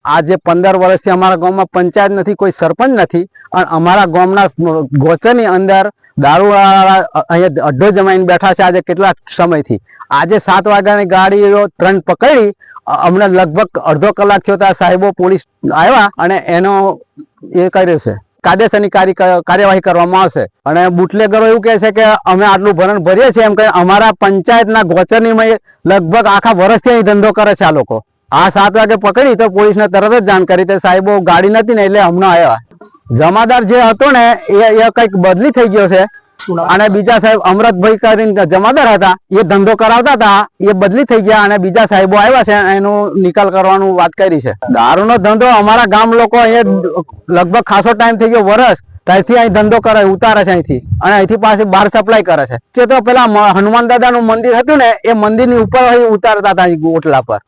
આજે 15 વર્ષથી અમારા ગામમાં પંચાયત નથી, કોઈ સરપંચ નથી અને અમારા ગામના ગોચરની અંદર દારૂવાળા અહીંયા અડ્ડો જમાઈને બેઠા છે આજે કેટલા સમયથી। આજે 7 વાગ્યાની ગાડીઓ 3 પકડી, અમને લગભગ અડધો કલાક થયો ત્યાં સાહેબો પોલીસ આવ્યા અને એનો એ કર્યો છે, કાયદેસરની કાર્યવાહી કરવામાં આવશે। અને બુટલેગરો એવું કહે છે કે અમે આટલું ભરણ ભરીએ છીએ એમ કે અમારા પંચાયતના ગોચરની લગભગ આખા વર્ષથી અહીં ધંધો કરે છે આ લોકો। આ 7 વાગે પકડી તો પોલીસને તરત જ જાણ કરી, તો સાહેબો ગાડી નથી ને એટલે હમણાં આવ્યા। જમાદાર જે હતો ને એ કંઈક બદલી થઈ ગયો છે અને બીજા સાહેબ અમૃતભાઈ કરીને જમાદાર હતા, એ ધંધો કરાવતા હતા, એ બદલી થઈ ગયા અને બીજા સાહેબો આવ્યા છે એનો નિકાલ કરવાનું વાત કરી છે। દારૂનો ધંધો અમારા ગામ લોકો અહીંયા લગભગ ખાસો ટાઈમ થઈ ગયો, વર્ષ ત્યાંથી અહીં ધંધો કરે, ઉતારે છે અહીંથી અને અહીંથી પાછી બહાર સપ્લાય કરે છે। તે તો પેલા હનુમાન દાદાનું મંદિર હતું ને એ મંદિરની ઉપર અહીં ઉતારતા હતા ઓટલા પર।